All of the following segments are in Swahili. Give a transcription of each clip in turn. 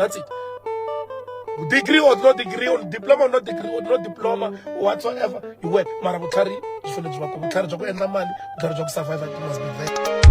That's it. Degree or no degree, or diploma or no degree, or no diploma, or whatsoever, you work. Marabutari, you feel it's work. We carry job and the money, we carry job survive. It must be there.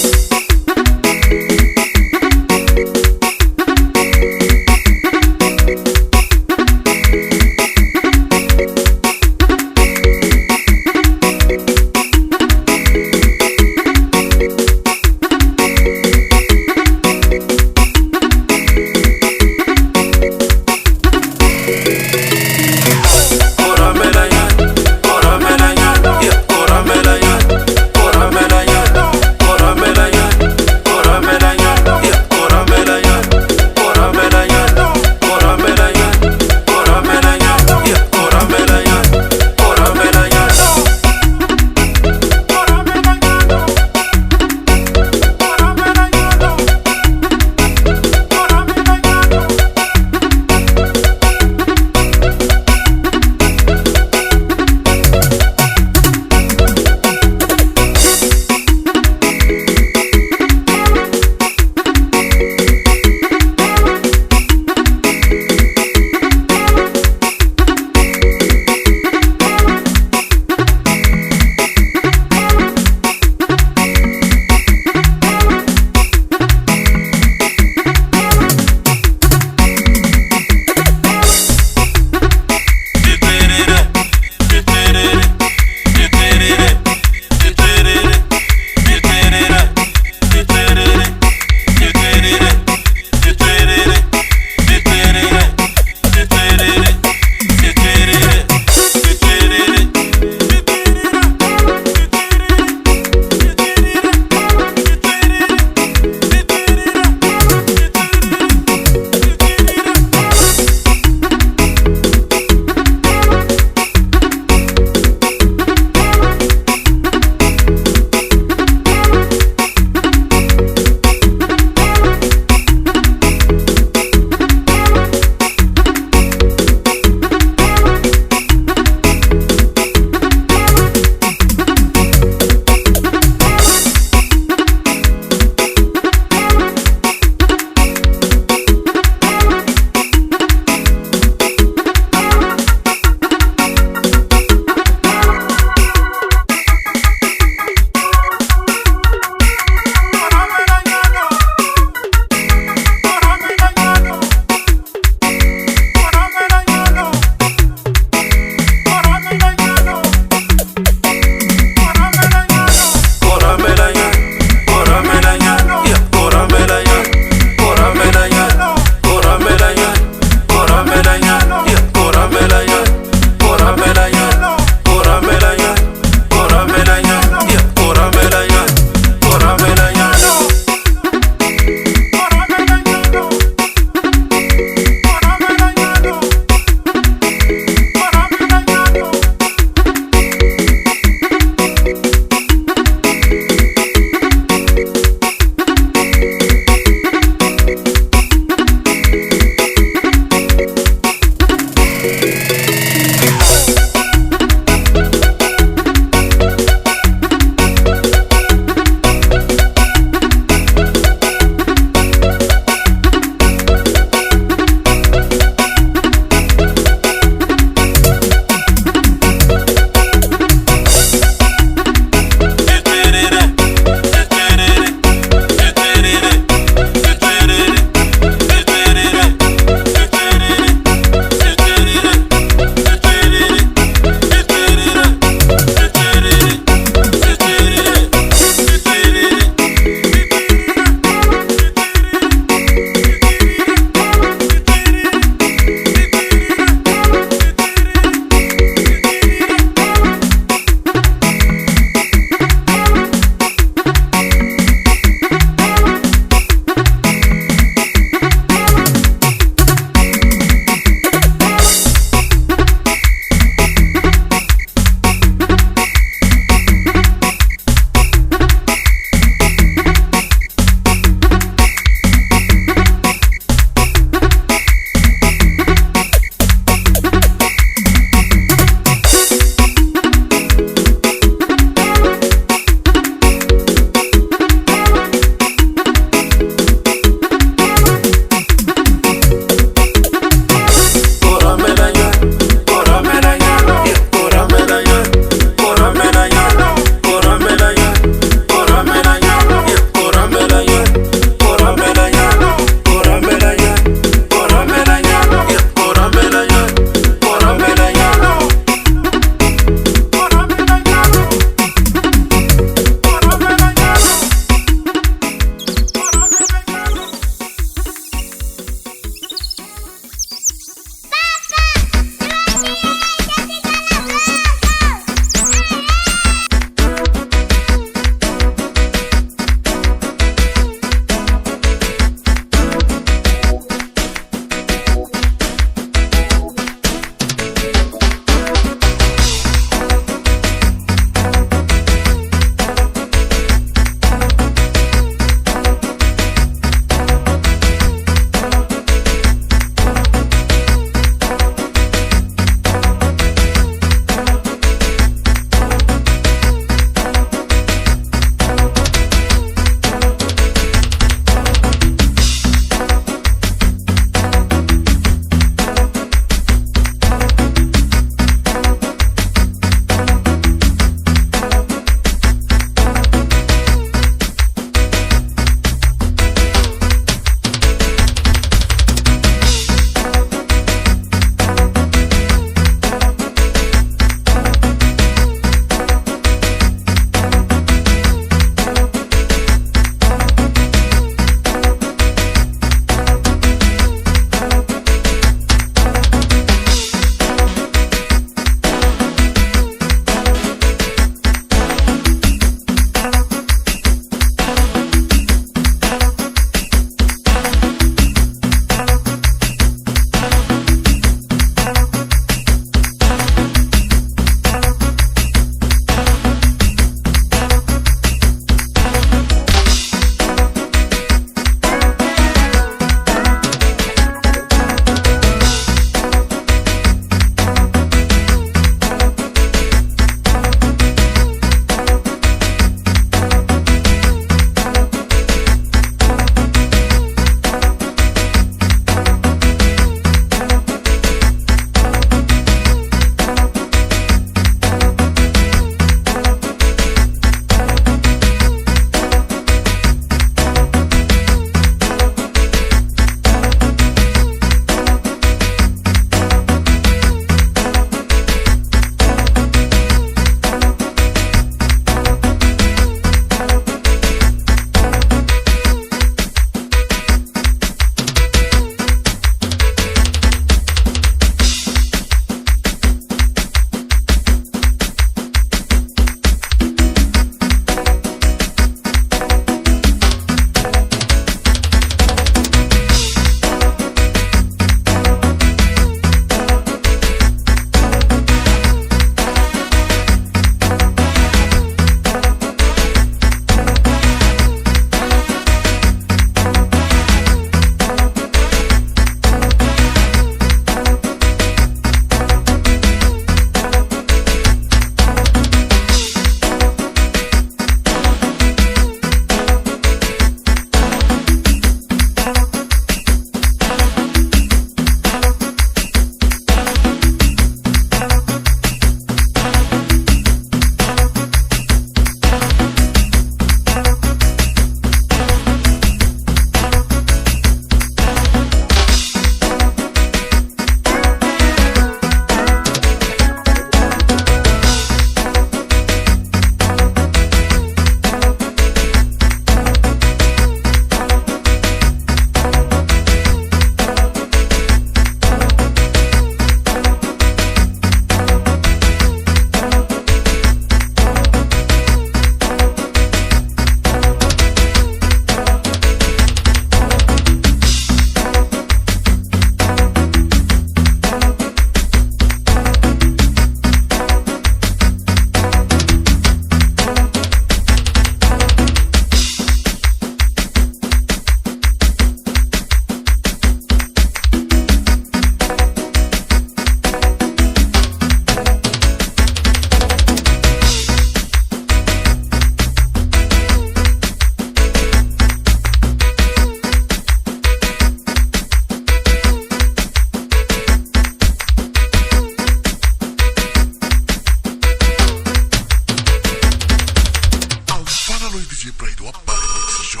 lo DJ Pride wa Party Mix Show.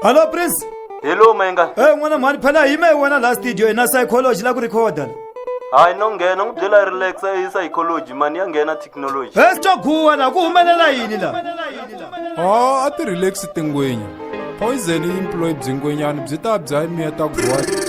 Hello Prince. Hello Menga. N'wana mani phela yime wena la studio ina psychology la ku recorda. Hayi nongena ngijela relax psychology mani yangena technology. Sitoghuwa la ku humelela yini la? Ati relax tingwenya. Poison employ bzingwenyana byi ta bya imiya ta gwa.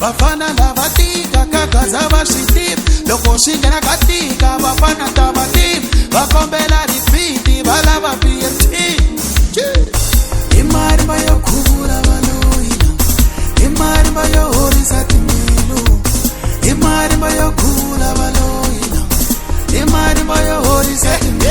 Bafana lavatika kagaza vashitip loko shingena katika bafana tabatip bakombela ripiti balava BMT imari bayo kubura baloina imari bayo horisa timilu imari bayo kubura baloina imari bayo horisa timilu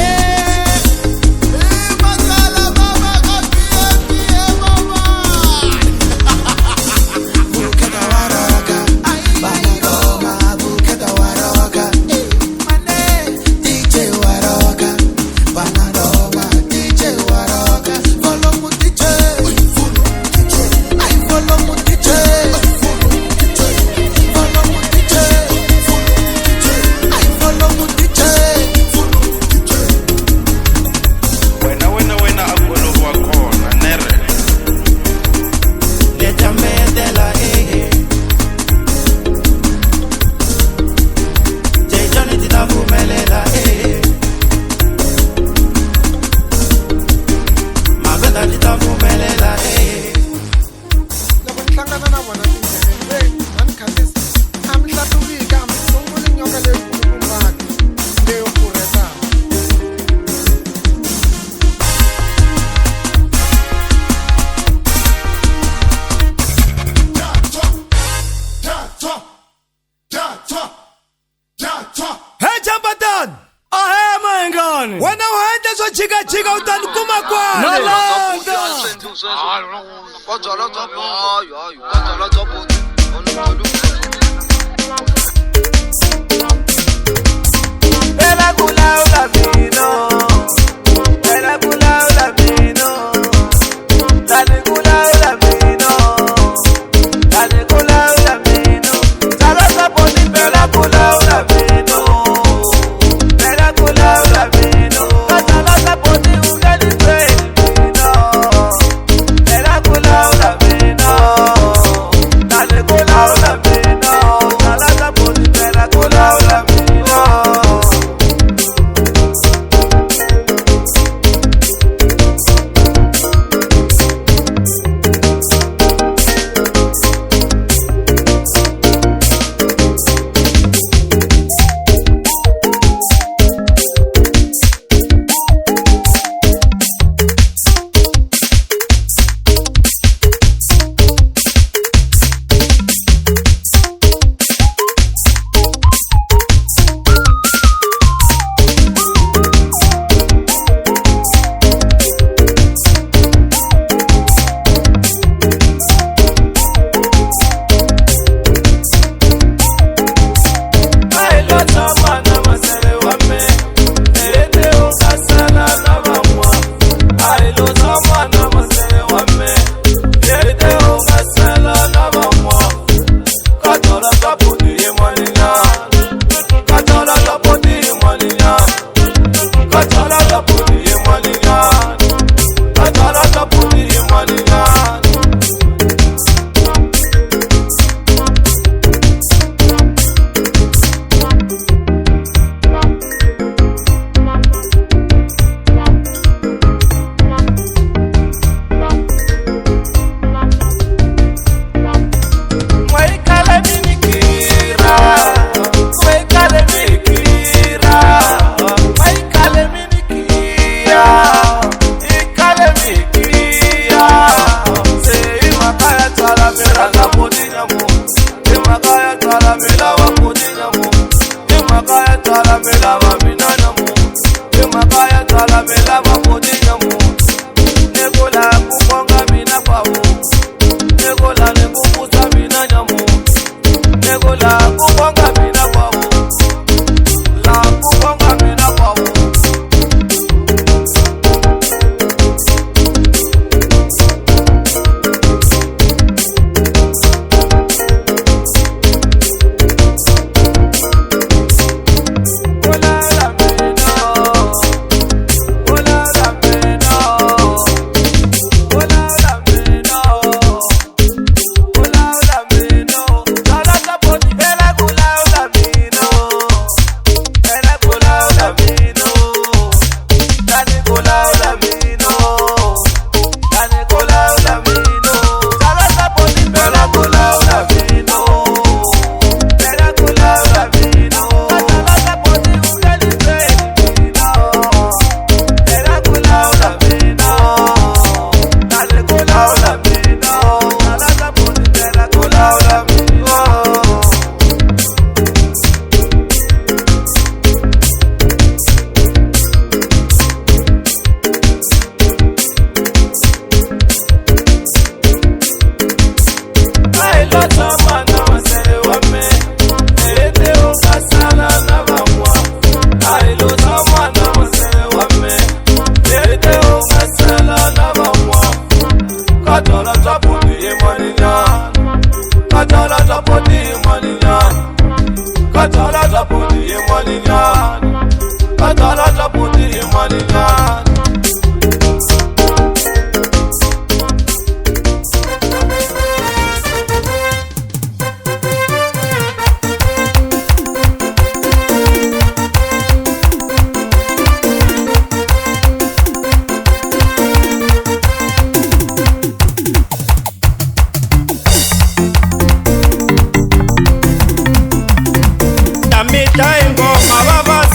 Wena uhenda so chika utanikuma kwa nalanga Bella kula ula vino Bella kula ula vino Dale kula ula vino Dale kula ula vino Sala saponi bella kula ula vino Bella kula ula vino Sala saponi ula di vino Bella kula ula vino Dale kula ula vino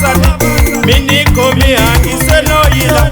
vavasati minikomi hangise no yila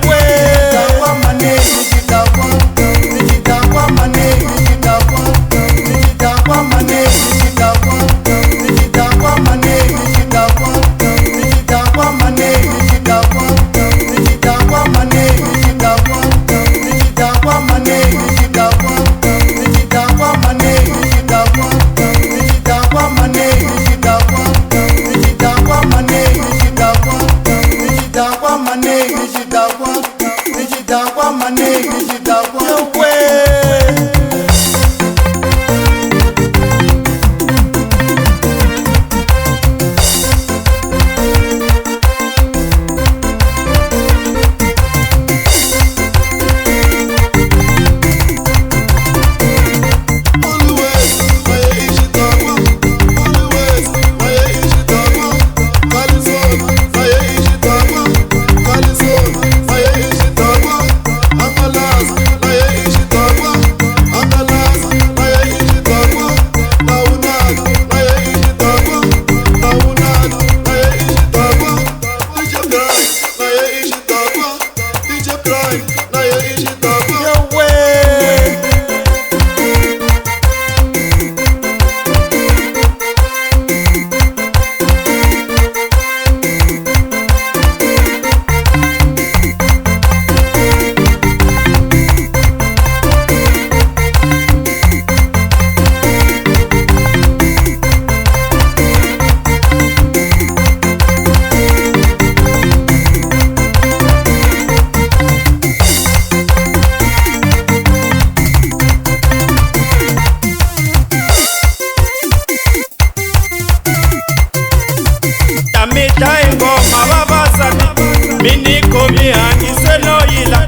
minikomi hangise no yila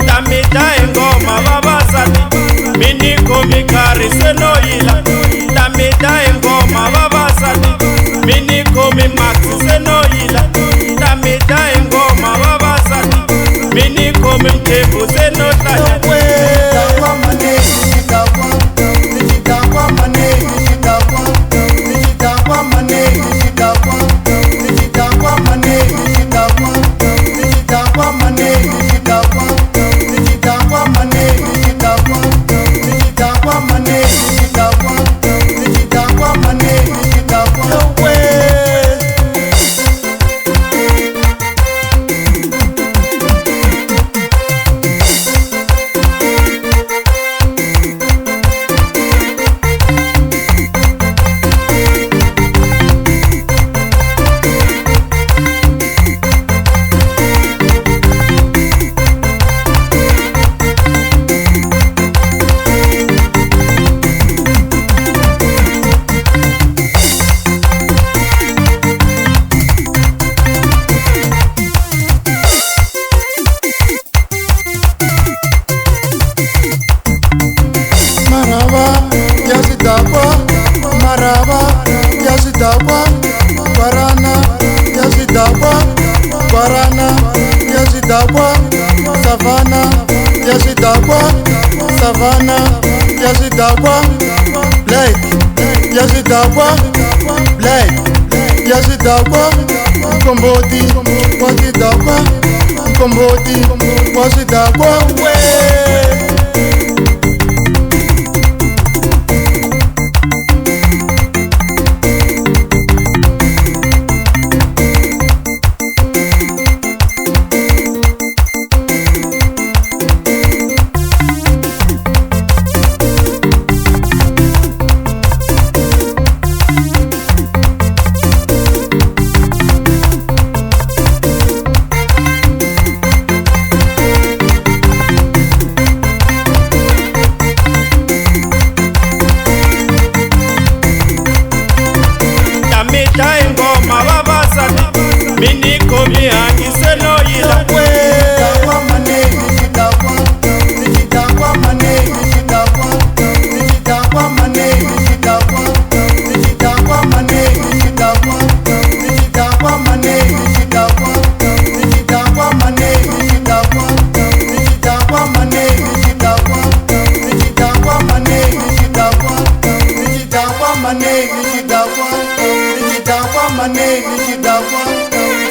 tamita engoma vavasati minikomi karise no yila tamita engoma vavasati minikomi maxise no yila tamita engoma vavasati minikomi mtembuse no tanya Savana, Yazidagua, Blake, Yazidagua, Blake, Yazidagua, Kombodi, Wazidagua, Kombodi, Wazidagua, minikomi hangise no yila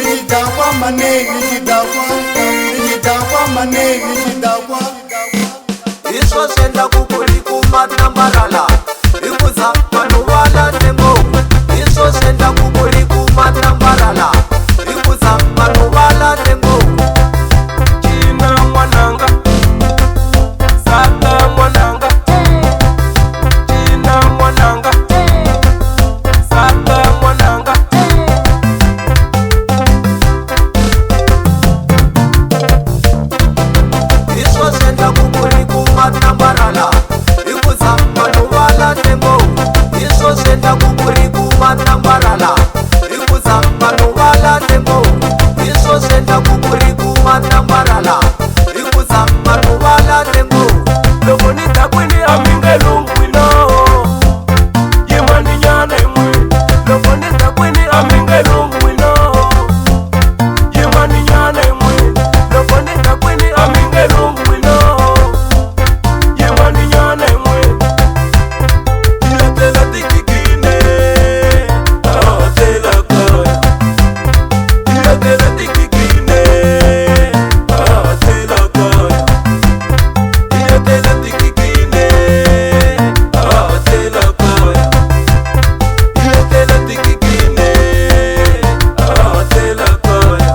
Nigga, maneni nijidakwa maneni nijidakwa Iswa senda kukuli kumatambarala Ikuza manuwala tembo Iswa senda kukuli kumatambarala Ikuza manuwala tembo China mwananga Saka mwananga China mwananga Saka mwananga Iswa senda kukuli kumatambarala Ikuza manuwala tembo Iswa senda kukuli kumatambarala Ikuza manuwala tembo Iswa senda kukuli kumatambarala Ikuza manuwala tembo Loboni takwini amingelu mwino Yemani nyane mwe Loboni takwini amingelu mwino Yemani nyane mwe Loboni takwini amingelu mwino Yemani nyane mwe Ilatela tikikine Aotela kaya Ilatela tikikine Aotela kaya Ilatela tikikine Aotela kaya Ilatela tikikine Aotela kaya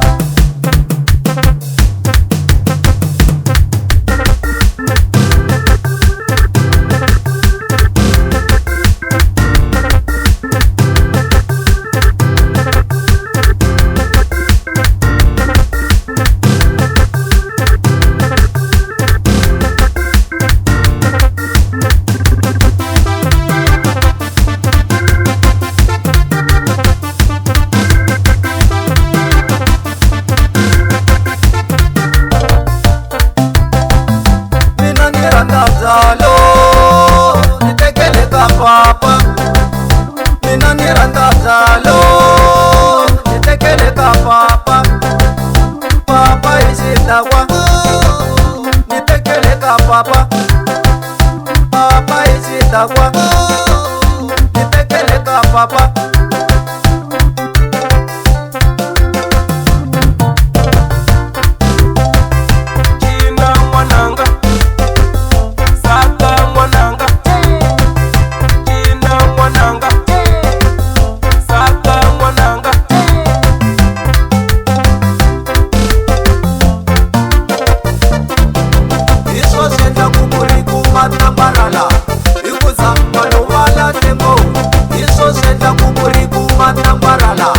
Mina niranda zalo Nitekele ka papa Mina niranda zalo Nitekele ka papa Papa isitakwa Nitekele ka papa Papa isitakwa Nitekele ka papa China mwananga Saka mwananga China mwananga Saka mwananga Iswa senda kukuli kumatambarala Ikuza manuwala tembo Iswa senda kukuli kumatambarala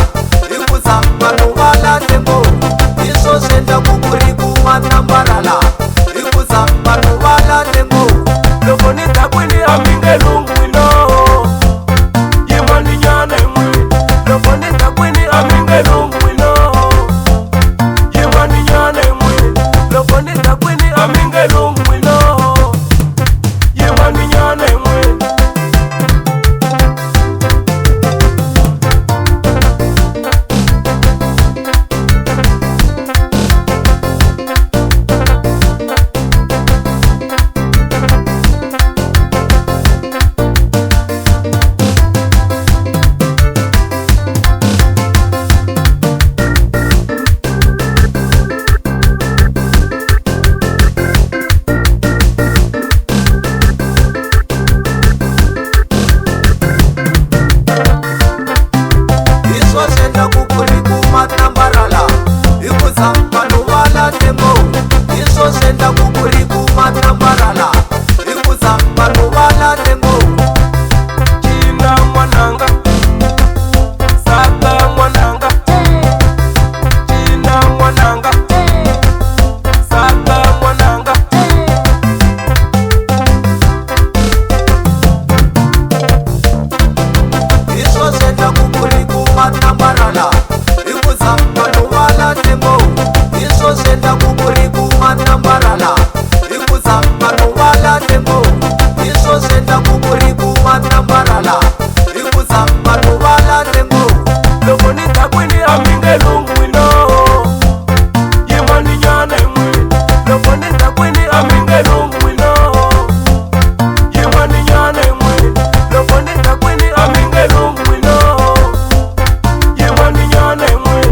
Ikuza manuwala tembo Iswa senda kukuli kumatambarala Ikuza manuwala tembo Loboni takwini amingelu mwino Yemani nyane mwe Loboni takwini amingelu mwino Yemani nyane mwe Loboni takwini amingelu mwino Yemani nyane mwe Iswa senda kukuli kumatambarala Ikuza manuwala tembo Iswa senda kukuli kumatambarala Ikuza manuwala tembo China mwananga Saka mwananga China mwananga Saka mwananga Iswa senda kukuli kumatambarala Ikuza manuwala tembo Iswa senda kukuli kumatambarala Ikuza manuwala tembo Iswa senda kukuli kumatambarala Ikuza manuwala tembo Loboni takwini amingelu mwino Yemani nyane mwe Loboni takwini amingelu mwino Yemani nyane mwe Loboni takwini amingelu mwino Yemani nyane mwe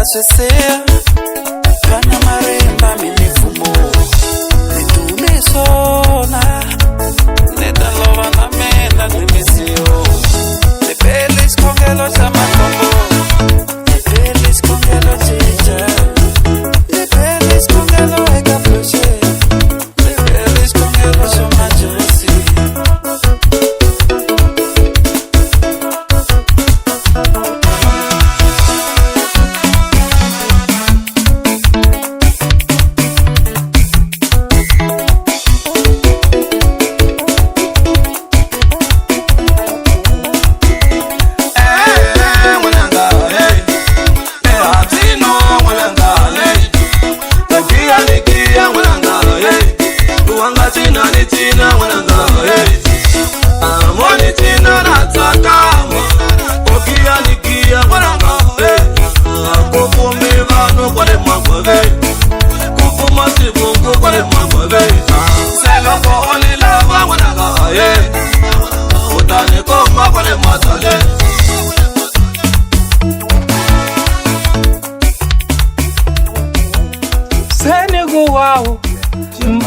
Swesea Kana maremba milifumo Nitumisona Neta lova na mena nimisio Nipelis kongelo sa matombo Nipelis kongelo chicha Nipelis kongelo eka proche Nipelis kongelo so majosi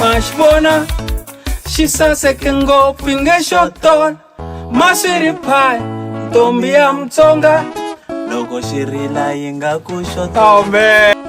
Mashbona, she says I can go pinga shot on Masiri pie, Tombia Mtonga, Logo Shirila Inga Kushot. Oh man.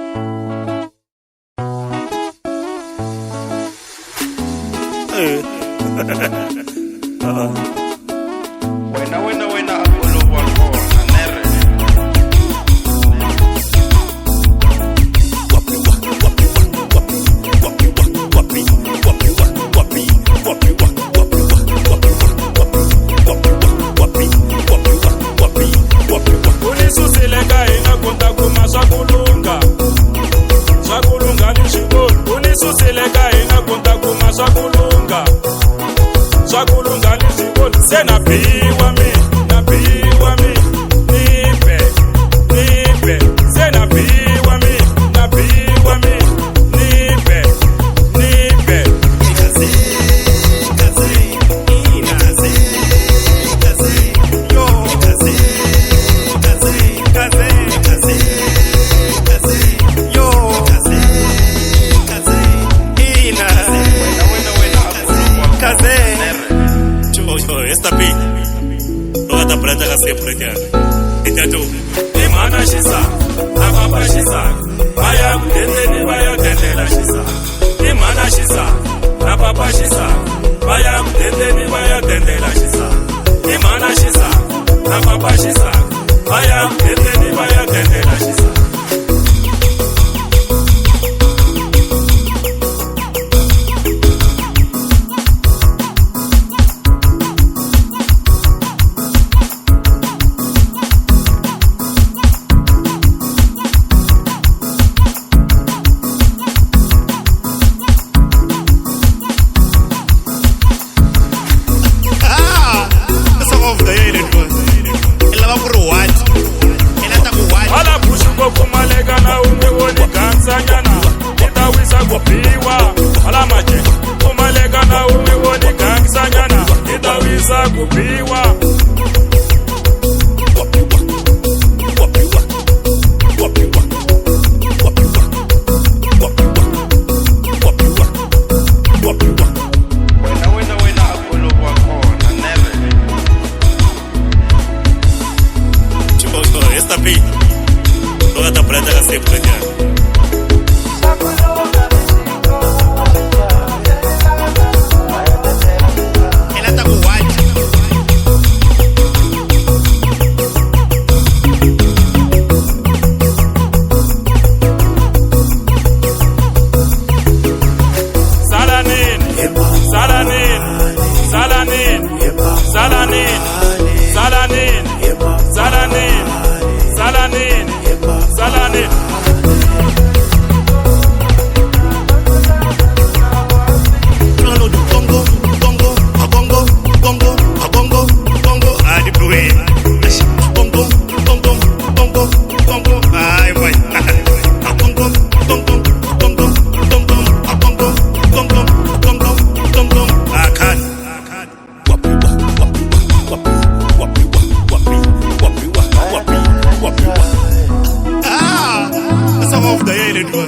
yini twa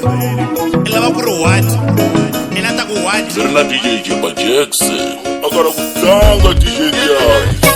i lava ku ri what i na ta ku what Ri na DJ Jimba Jackson akara ku tlanga DJ Jimba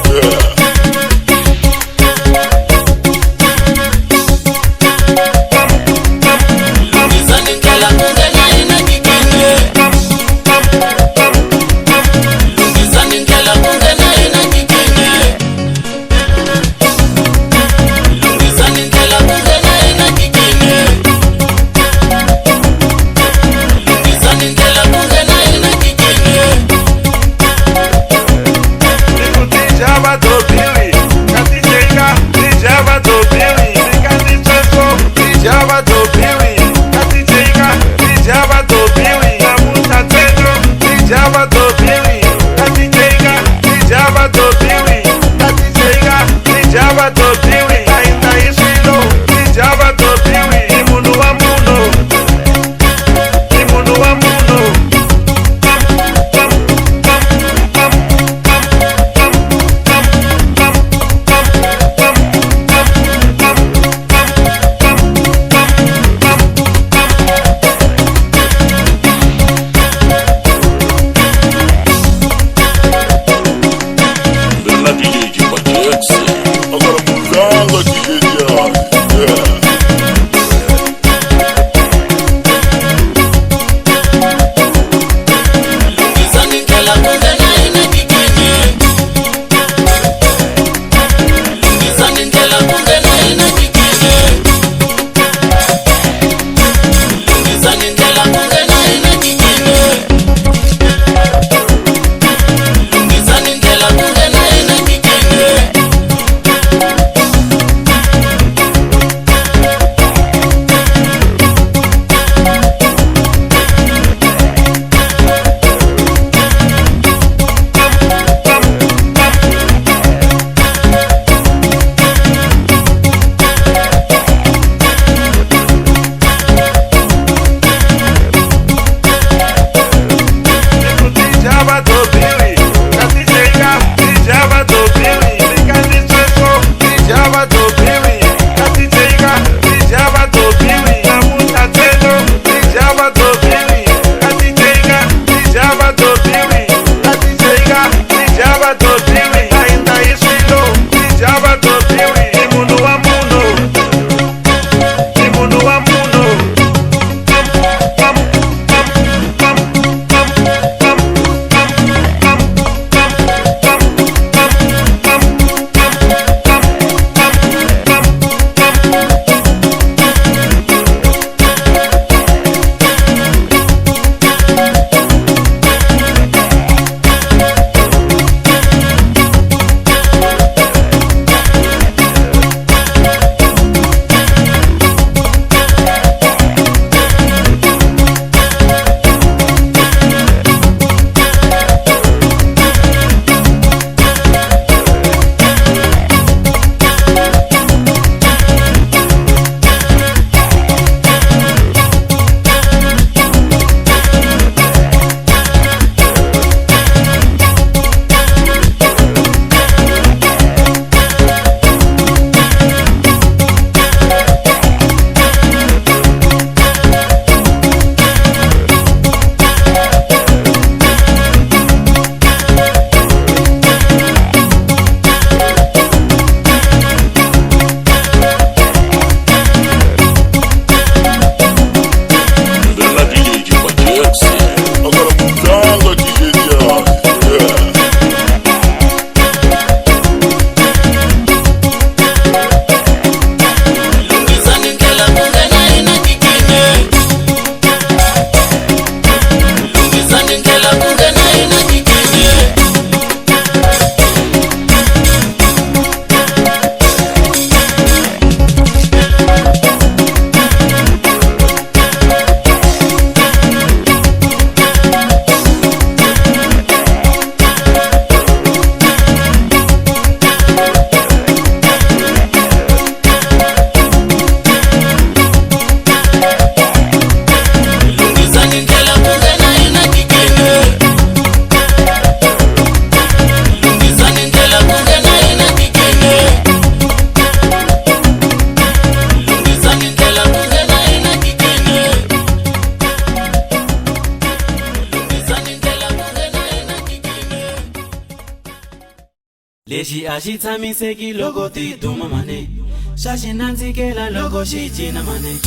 lexi a xi tshamiseki loko ti duma mane xa xi nandzikela loko xi cina mane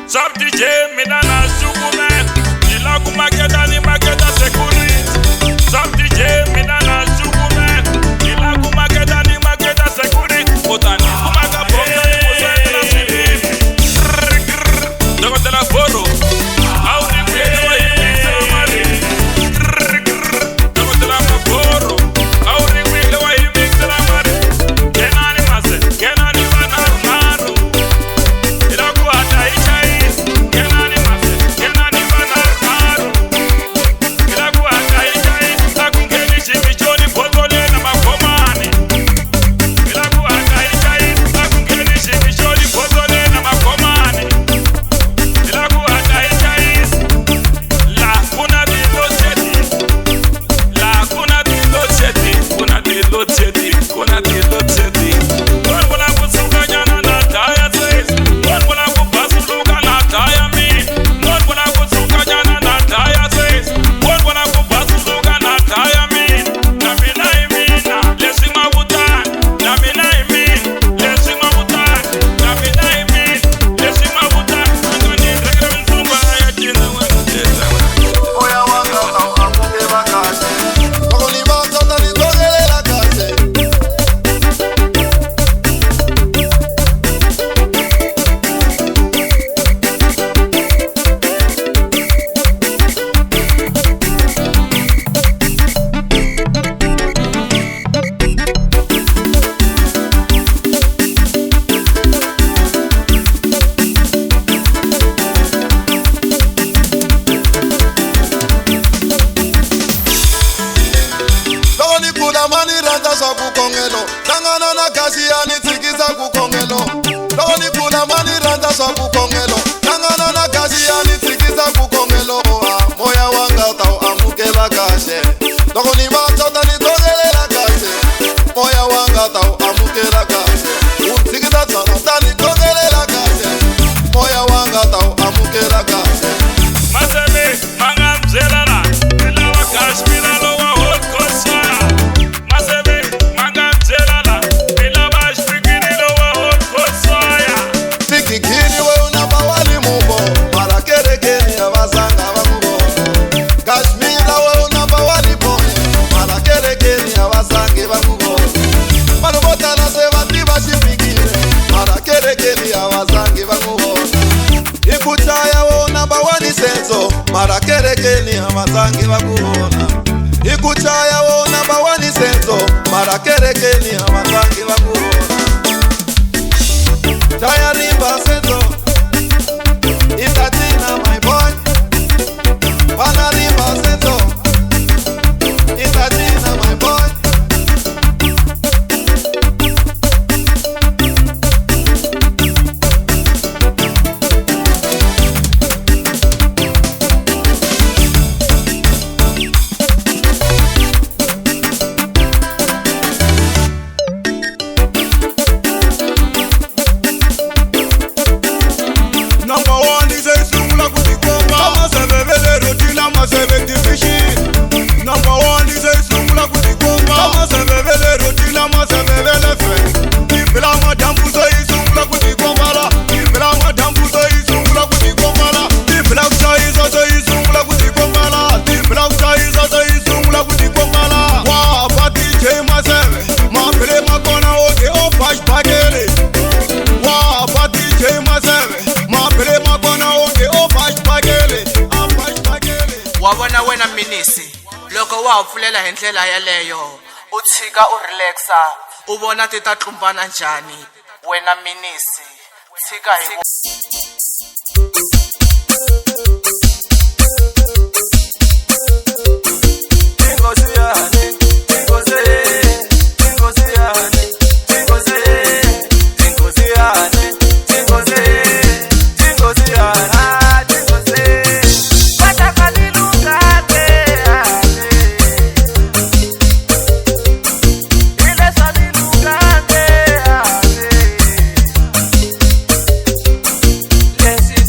Sub DJ mina na shukume Nila kumaketa ni maketa security Sub DJ mina na shukume Nila kumaketa ni maketa security Otani kumaka bomba ni muswete na sili Doko te la foro Auri kwele wa himisa mari Doko te la foro Auri kwele wa himisa mari Kenani mase, kenani wanaru naru Ila kuhata ichai Ikuchaya wo namba wani senso Mara kerekeni amasangi wakuona Chaya rimba senso Itatina my boy Wana rimba senso Itatina my boy Wabona wena minisi loko wa pfulela hi ndlela yaleyo u tshika u relaxa u vona ti ta tlumbana njhani wena minisi tshika hi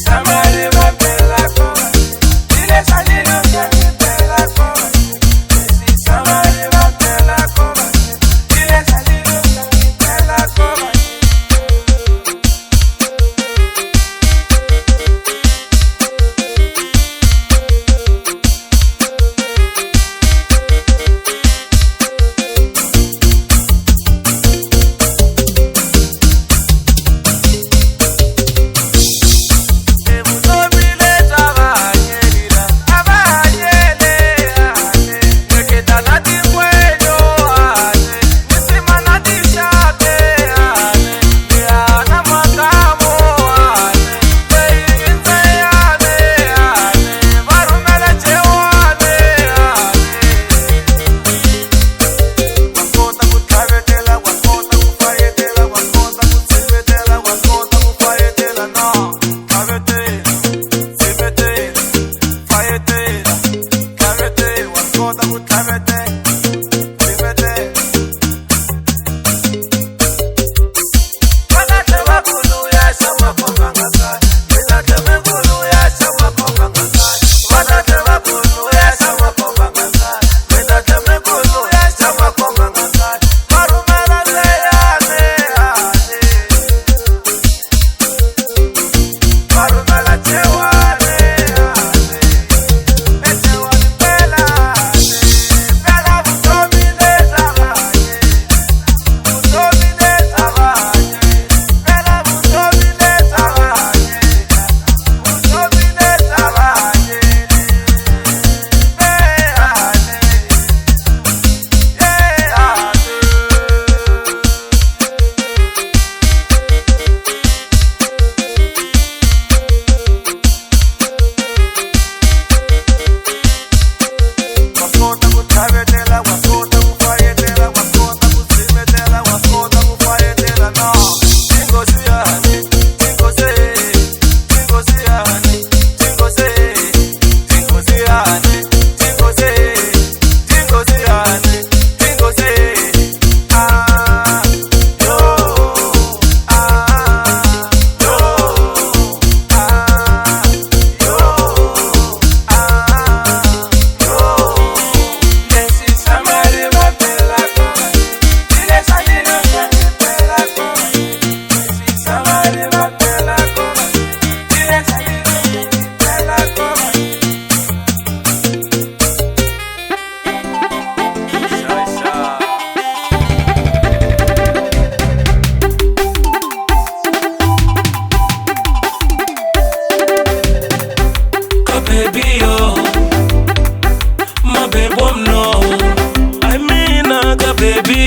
Somebody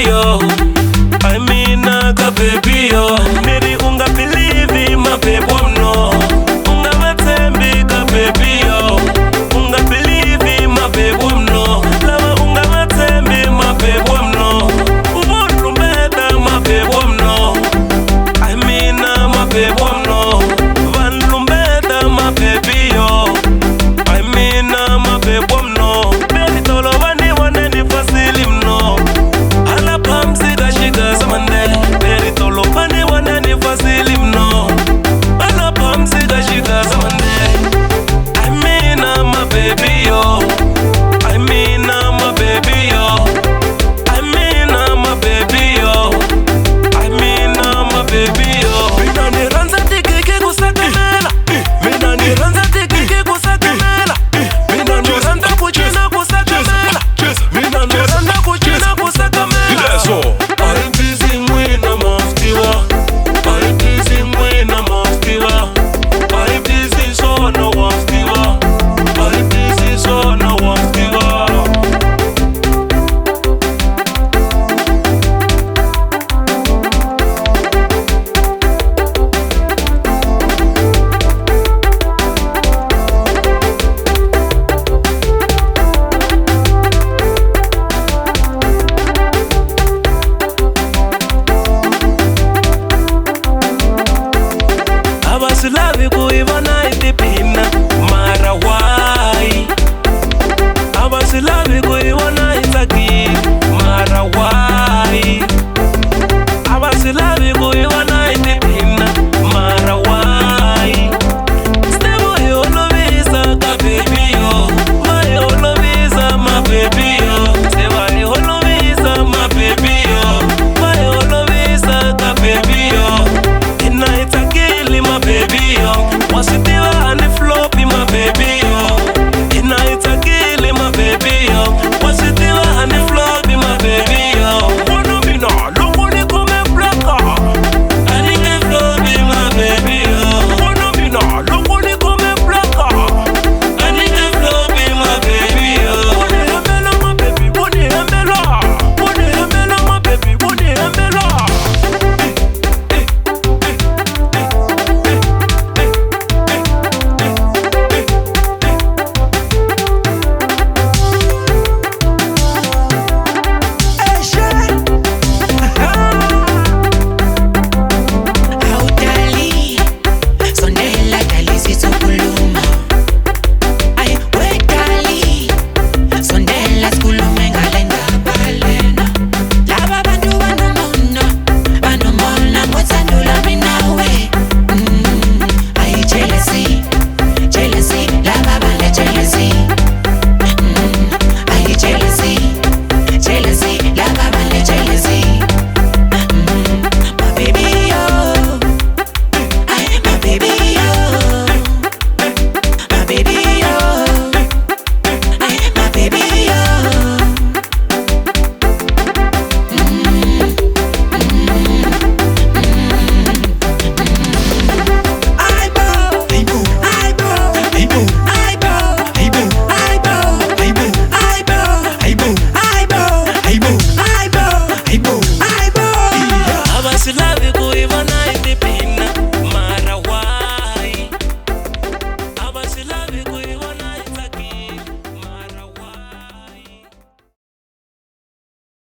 baby yo. I mean ka baby yo. Maybe unga believe my baby no. Unga matembi ka baby yo. Unga believe my baby no. Lava unga matembi my baby no. Ubuntu mbeda my baby no. I mean my baby no. Vanlu mbeda my baby yo. I mean my baby no. Beli tolo vani waneni fasilim no. Ala pamsi da shiga samande. Beli tolo vani waneni fasilim no. Ala pamsi da shiga samande. I mean my baby yo. I mean my baby yo. I mean my baby yo. I mean my baby yo. Mina ni ranza tikiki kusakamela. Mina ni ranza tikiki kusakamela. Mina ni ranza kuchina kusakamela. Mina ni ranza kuchina kusakamela. I busy mwina maftiwa. I busy mwina maftiwa. I busy so no waftiwa. I busy so no waftiwa. Abasilavi kuivana itipi